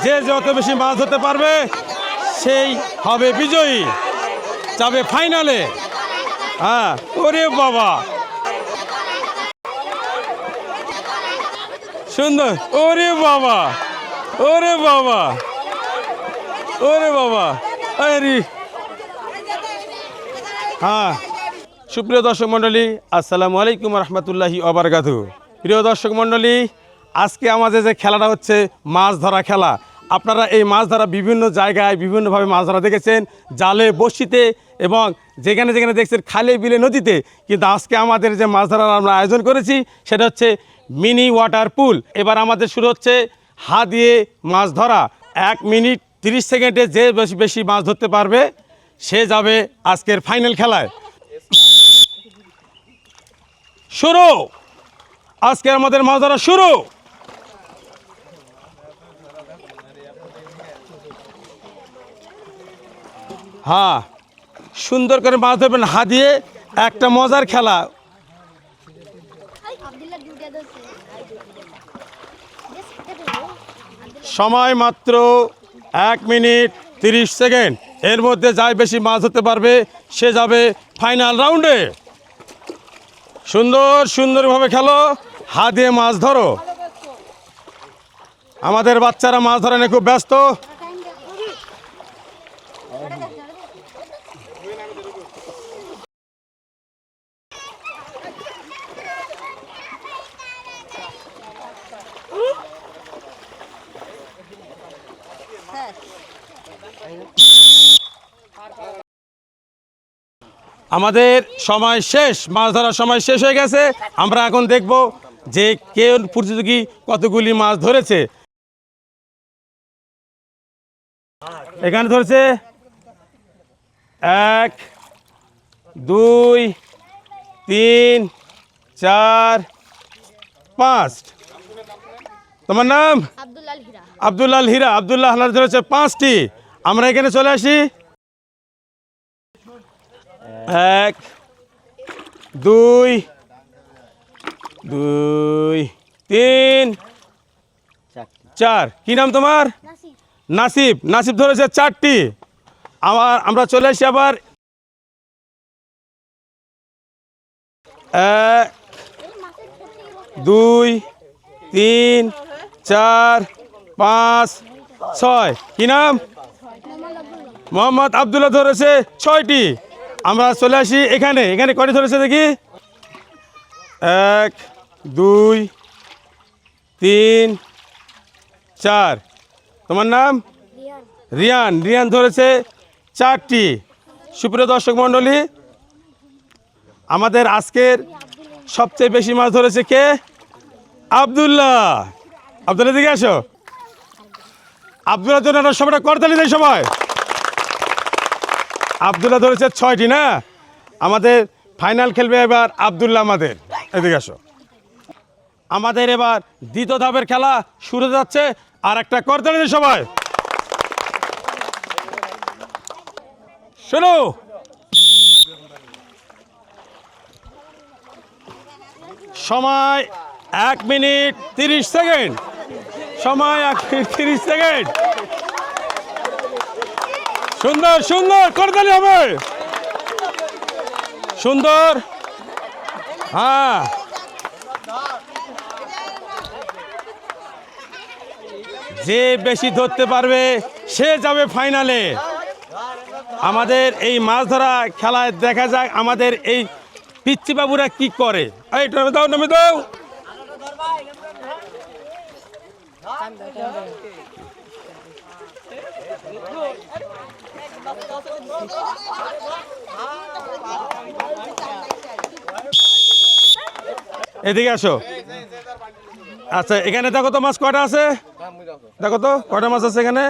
যে যত বেশি মাছ ধরতে পারবে সেই হবে বিজয়ী, যাবে ফাইনালে। হ্যাঁ, ওরে বাবা সুন্দর, ওরে বাবা, ওরে বাবা, ওরে বাবা, আরে হ্যাঁ। সুপ্রিয় দর্শক মণ্ডলী, আসসালামু আলাইকুম রহমতুল্লাহি ওয়া বারাকাতুহু। প্রিয় দর্শক মণ্ডলী, আজকে আমাদের যে খেলাটা হচ্ছে মাছ ধরা খেলা। আপনারা এই মাছ ধরা বিভিন্ন জায়গায় বিভিন্নভাবে মাছ ধরা দেখেছেন, জালে, বড়শিতে এবং যেখানে যেখানে দেখছেন খালে, বিলে, নদীতে। কিন্তু আজকে আমাদের যে মাছ ধরার আমরা আয়োজন করেছি সেটা হচ্ছে মিনি ওয়াটার পুল। এবার আমাদের শুরু হচ্ছে হাত দিয়ে মাছ ধরা। 1 মিনিট 30 সেকেন্ডে যে বেশি বেশি মাছ ধরতে পারবে সে যাবে আজকের ফাইনাল খেলায়। শুরু, আজকে আমাদের মাছ ধরা শুরু। হ্যাঁ, সুন্দর করে মাছ ধরবেন হাত দিয়ে, একটা মজার খেলা। সময় মাত্র 1 মিনিট 30 সেকেন্ড। এর মধ্যে যাই বেশি মাছ ধরতে পারবে সে যাবে ফাইনাল রাউন্ডে। সুন্দর সুন্দরভাবে খেলো, হাত দিয়ে মাছ ধরো। আমাদের বাচ্চারা মাছ ধরা নিয়ে খুব ব্যস্ত। আমাদের সময় শেষ, মাছ ধরার সময় শেষ হয়ে গেছে। আমরা এখন দেখব যে কে প্রতিযোগী কতগুলি মাছ ধরেছে। এখানে ধরেছে 1 2 3 4 5। তোমার নাম? আব্দুল্লাহ হীরা। আব্দুল্লাহ ধরেছে 5টি। আমরা এখানে চলে আসি। 1 2 3 4। কি নাম তোমার? নাসিব। নাসিব ধরেছে 4টি। আমরা চলে আসি আবার। 1 2 3 4 5 6। কি নাম? মোহাম্মদ আব্দুল্লাহ ধরেছে 6টি। আমরা চলে আসি এখানে। এখানে কয়টি ধরেছে দেখি? 1 2 3 4। তোমার নাম? রিয়ান। রিয়ান ধরেছে 4টি। সুপ্রিয় দর্শক মণ্ডলী, আমাদের আজকের সবচেয়ে বেশি মাছ ধরেছে কে? আব্দুল্লাহ। আব্দুল্লাহ দিকে আসো। আব্দুল্লাহ জন্য সবাই করতালি দেয় সবাই। আব্দুল্লাহ ধরেছে 6টি না? আমাদের ফাইনাল খেলবে এবার আব্দুল্লাহ। আমাদের এদিকে আসো। আমাদের এবার দ্বিতীয় ধাপের খেলা শুরু হতে যাচ্ছে। আর একটা করতালি দেয় সবাই। শোনো, সময় 1 মিনিট 30 সেকেন্ড। সময় 1 মিনিট 30 সেকেন্ড। সুন্দর সুন্দর করতালি হবে। সুন্দর। হ্যাঁ, যে বেশি ধরতে পারবে সে যাবে ফাইনালে। আমাদের এই মাছ ধরা খেলায় দেখা যায় আমাদের এই পিচ্চি বাবুরা কি করে। এই নামে দাও, নামে দাও। এদিকে আসো। আচ্ছা, এখানে দেখো তো মাছ কয়টা আছে। দেখো তো কয়টা মাছ আছে এখানে।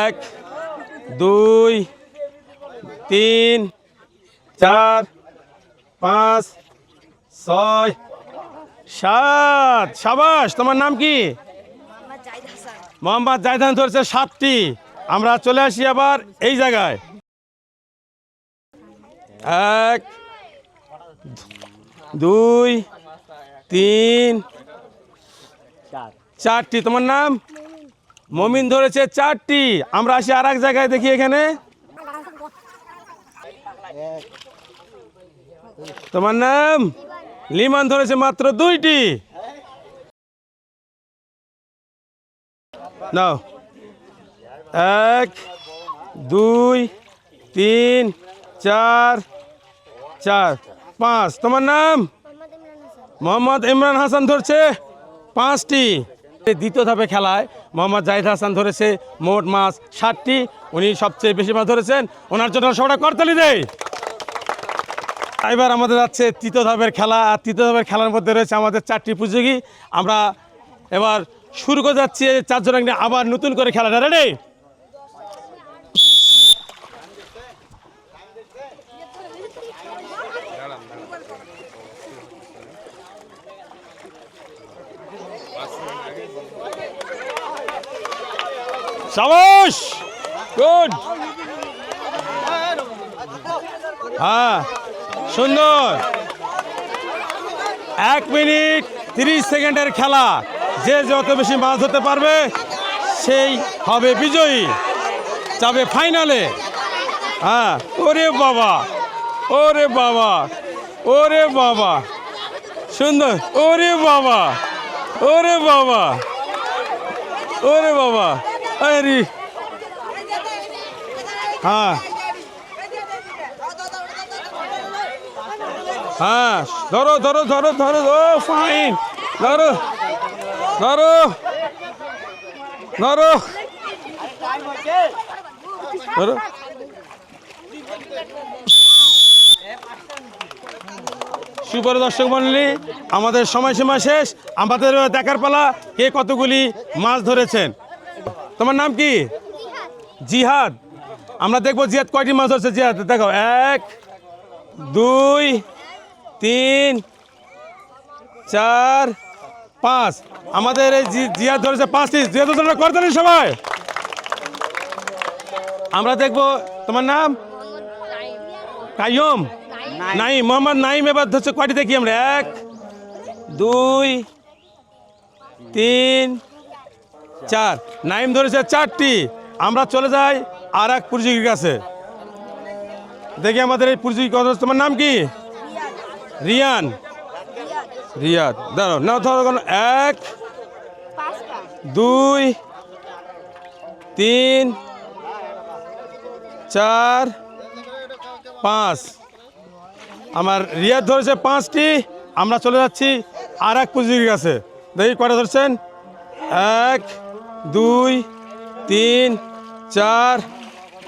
1 2 3 4 5 6 7। সাবাস। তোমার নাম কি? মোহাম্মদ জাহিদান ধরেছে 7টি। আমরা চলে আসি আবার এই জায়গায়। 1 2 3 4টি। তোমার নাম? মমিন ধরেছে 4টি। আমরা আসি আর এক জায়গায় দেখি এখানে। তোমার নাম? লিমান ধরেছে মাত্র 2টি। নাও 1 2 3 4 4 5। তোমার নাম? মোহাম্মদ ইমরান হাসান ধরছে 5টি। দ্বিতীয় ধাপে খেলায় মোহাম্মদ জাহিদ হাসান ধরেছে মোট মাছ 60টি। উনি সবচেয়ে বেশি মাছ ধরেছেন, ওনার জন্য সবাই করতালি দেয়। এবার আমাদের যাচ্ছে তৃতীয় ধাপের খেলা, আর তৃতীয় ধাপের খেলার মধ্যে রয়েছে আমাদের 4টি প্রতিযোগী। আমরা এবার শুরু করে যাচ্ছি 4 জন নিয়ে আবার নতুন করে খেলাটা। রেডি? শাবাশ, গুড, হ্যাঁ সুন্দর। 1 মিনিট 30 সেকেন্ডের খেলা। যে যত বেশি মাছ ধরতে পারবে সেই হবে বিজয়ী, যাবে ফাইনালে। হ্যাঁ, ওরে বাবা, ওরে বাবা, ওরে বাবা, সুন্দর, ওরে বাবা, ওরে বাবা, ওরে বাবা, আরে হ্যাঁ হ্যাঁ, ধরো ধরো ধরো ধরো, ও ফাইন, ধরো ধরো ধরো ধরো। সুপ্রিয় দর্শক মণ্ডলী, আমাদের সময়সীমা শেষ। আমাদের দেখার পালা কে কতগুলি মাছ ধরেছেন। তোমার নাম কি? জিহাদ। আমরা দেখবো জিহাদ কয়টি মাছ ধরছে। জিহাদ দেখো, 1 2 3 4 5। আমাদের এই জিহাদ ধরেছে 5টি। জিহাদ করতেন সবাই। আমরা দেখবো, তোমার নাম? কাইয়ুম, নাইম, মোহাম্মদ নাইম এবার ধরছে কয়টি দেখি আমরা। 1 2 3 4। নাইম ধরেছে 4টি। আমরা চলে যাই আর এক প্রতিযোগীর কাছে, দেখি আমাদের এই প্রতিযোগী কত। তোমার নাম কি? রিয়ান। রিয়াদ, দাঁড়ো না, ধরো 1 2 3 4 5। আমার রিয়াদ ধরেছে 5টি। আমরা চলে যাচ্ছি আর এক প্রতিযোগীর কাছে, দেখি কয়টা ধরছেন। 1 2 3 4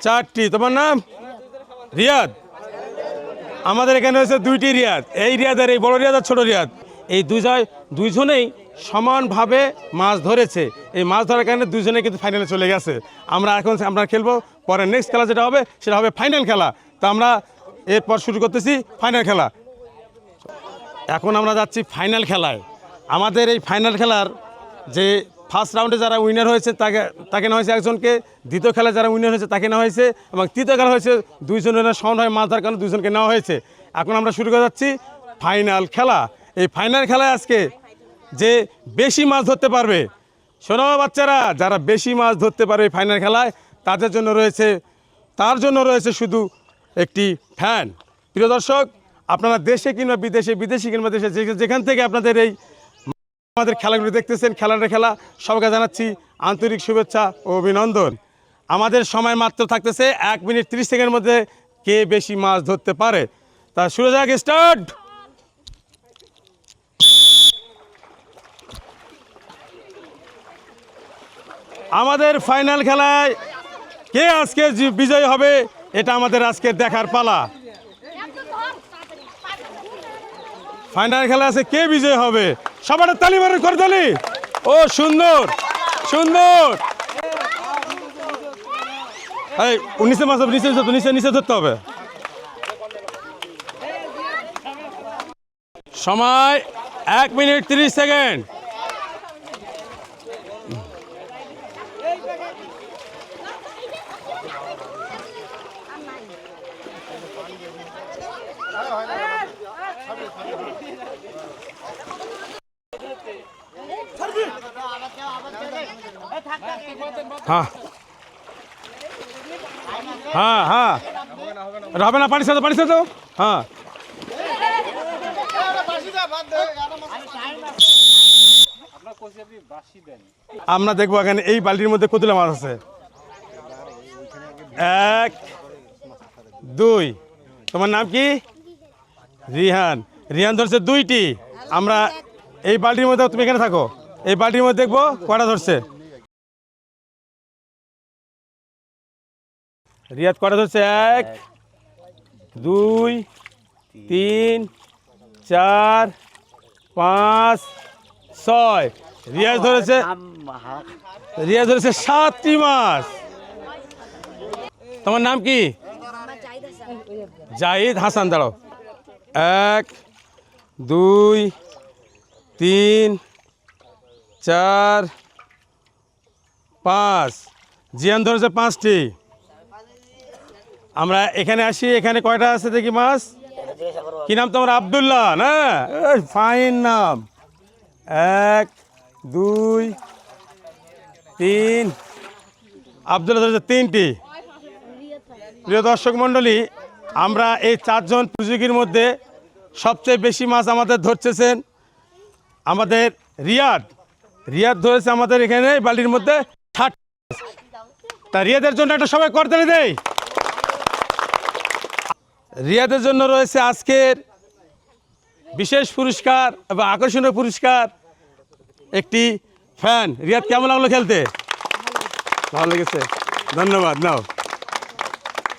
4টি। তোমার নাম? রিয়াদ। আমাদের এখানে হয়েছে 2টি রিয়াদ, এই রিয়াদের, এই বড় রিয়াদ আর ছোট রিয়াদ। এই দুইজনেই সমানভাবে মাছ ধরেছে। এই মাছ ধরার কারণে দুইজনে কিন্তু ফাইনালে চলে গেছে। আমরা খেলবো পরে, নেক্সট খেলা যেটা হবে সেটা হবে ফাইনাল খেলা। তো আমরা এরপর শুরু করতেছি ফাইনাল খেলা। এখন আমরা যাচ্ছি ফাইনাল খেলায়। আমাদের এই ফাইনাল খেলার যে ফার্স্ট রাউন্ডে যারা উইনার হয়েছে তাকে নেওয়া হয়েছে একজনকে, দ্বিতীয় খেলায় যারা উইনার হয়েছে তাকে নেওয়া হয়েছে, এবং তৃতীয় খেলা হয়েছে দুইজনের সমানভাবে মাছ ধরার কারণে দুইজনকে নেওয়া হয়েছে। এখন আমরা শুরু করে যাচ্ছি ফাইনাল খেলা। এই ফাইনাল খেলায় আজকে যে বেশি মাছ ধরতে পারবে, শোনো বাচ্চারা, যারা বেশি মাছ ধরতে পারবে ফাইনাল খেলায় তার জন্য রয়েছে শুধু একটি ফ্যান। প্রিয় দর্শক, আপনারা দেশে কিংবা বিদেশি কিংবা দেশে যেখান থেকে আপনাদের এই আমাদের খেলাগুলো দেখতেছেন, খেলা সবাইকে জানাচ্ছি আন্তরিক শুভেচ্ছা ও অভিনন্দন। আমাদের সময় মাত্র থাকতেছে 1 মিনিট 30 সেকেন্ডের মধ্যে কে বেশি মাছ ধরতে পারে। তা শুরু যাক, স্টার্ট। আমাদের ফাইনাল খেলায় কে আজকে বিজয়ী হবে এটা আমাদের আজকে দেখার পালা। ফাইনাল খেলা আছে, কে বিজয়ী হবে? সবার তালি মারেন, করতালি। ও সুন্দর সুন্দর। এই নিচে মাছ, নিচে ধরতে হবে। সময় 1 মিনিট 30 সেকেন্ড। হ্যাঁ হ্যাঁ হ্যাঁ হবে না, পানি সাথে হ্যাঁ। আমরা দেখবো এখানে এই বালতির মধ্যে কতগুলো মাছ আছে। 1 2। তোমার নাম কি? রিহান। রিহান ধরছে 2টি। আমরা এই বালতির মধ্যে, তুমি এখানে থাকো, এই বালতির মধ্যে দেখবো কয়টা ধরছে। রিয়াদ কয়টা ধরছে? 1 2 3 4 5 6। রিয়াজ ধরেছে 7টি মাছ। তোমার নাম কি? জাহিদ হাসান। দাঁড়াও। 1 2 3 4 5। জিয়ান ধরেছে 5টি। আমরা এখানে আসি, এখানে কয়টা আছে দেখি মাছ। কি নাম তোমার? আব্দুল্লাহ না? ফাইন নাম। 1 2 3। আব্দুল্লাহ ধরেছে 3টি। প্রিয় দর্শক মণ্ডলী, আমরা এই 4 জন প্রতিযোগীর মধ্যে সবচেয়ে বেশি মাছ আমাদের ধরতেছেন আমাদের রিয়াদ। রিয়াদ ধরেছে আমাদের এখানে বালির মধ্যে 60। তা রিয়াদের জন্য একটা সবাই করতালি দেই। রিয়াদের জন্য রয়েছে আজকের বিশেষ পুরস্কার এবং আকর্ষণীয় পুরস্কার, একটি ফ্যান। রিয়াদ, কেমন লাগলো খেলতে? ভালো লেগেছে, ধন্যবাদ। নাও।